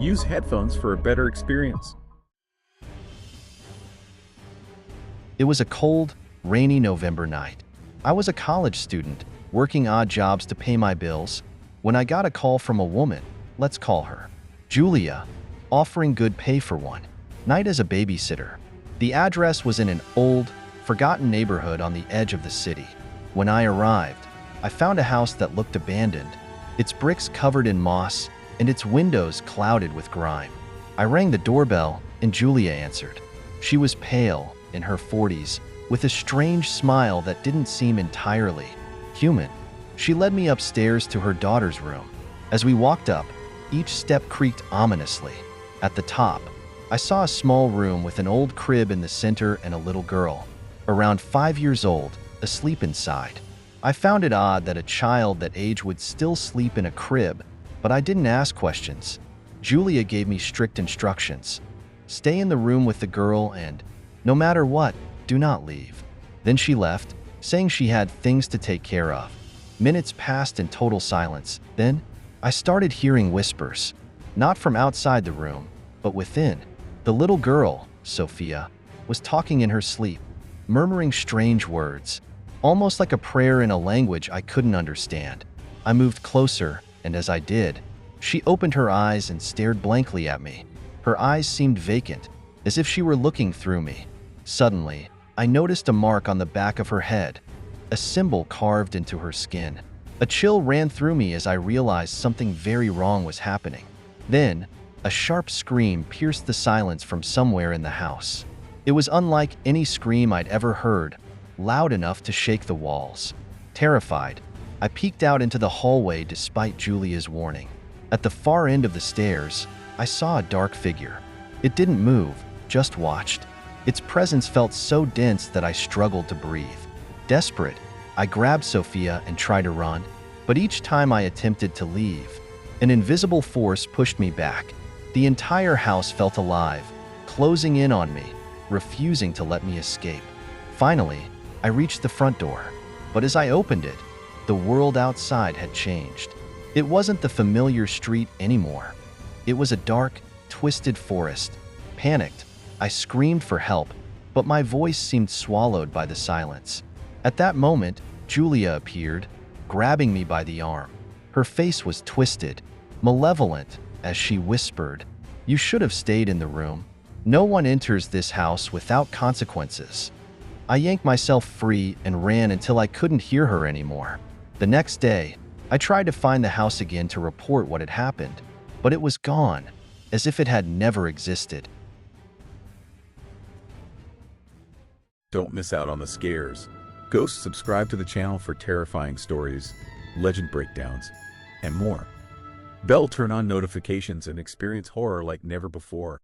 Use headphones for a better experience. It was a cold, rainy November night. I was a college student, working odd jobs to pay my bills, when I got a call from a woman, let's call her Julia, offering good pay for one night as a babysitter. The address was in an old, forgotten neighborhood on the edge of the city. When I arrived, I found a house that looked abandoned, its bricks covered in moss and its windows clouded with grime. I rang the doorbell and Julia answered. She was pale, in her 40s, with a strange smile that didn't seem entirely human. She led me upstairs to her daughter's room. As we walked up, each step creaked ominously. At the top, I saw a small room with an old crib in the center and a little girl, around 5 years old, asleep inside. I found it odd that a child that age would still sleep in a crib, but I didn't ask questions. Julia gave me strict instructions. Stay in the room with the girl and, no matter what, do not leave. Then she left, saying she had things to take care of. Minutes passed in total silence. Then, I started hearing whispers, not from outside the room, but within. The little girl, Sophia, was talking in her sleep, murmuring strange words, almost like a prayer in a language I couldn't understand. I moved closer, and as I did, she opened her eyes and stared blankly at me. Her eyes seemed vacant, as if she were looking through me. Suddenly, I noticed a mark on the back of her head, a symbol carved into her skin. A chill ran through me as I realized something very wrong was happening. Then, a sharp scream pierced the silence from somewhere in the house. It was unlike any scream I'd ever heard, loud enough to shake the walls. Terrified, I peeked out into the hallway despite Julia's warning. At the far end of the stairs, I saw a dark figure. It didn't move, just watched. Its presence felt so dense that I struggled to breathe. Desperate, I grabbed Sophia and tried to run, but each time I attempted to leave, an invisible force pushed me back. The entire house felt alive, closing in on me, refusing to let me escape. Finally, I reached the front door, but as I opened it, the world outside had changed. It wasn't the familiar street anymore. It was a dark, twisted forest. Panicked, I screamed for help, but my voice seemed swallowed by the silence. At that moment, Julia appeared, grabbing me by the arm. Her face was twisted, malevolent, as she whispered, "You should have stayed in the room. No one enters this house without consequences." I yanked myself free and ran until I couldn't hear her anymore. The next day, I tried to find the house again to report what had happened, but it was gone, as if it had never existed. Don't miss out on the scares. Go subscribe to the channel for terrifying stories, legend breakdowns, and more. Bell turn on notifications and experience horror like never before.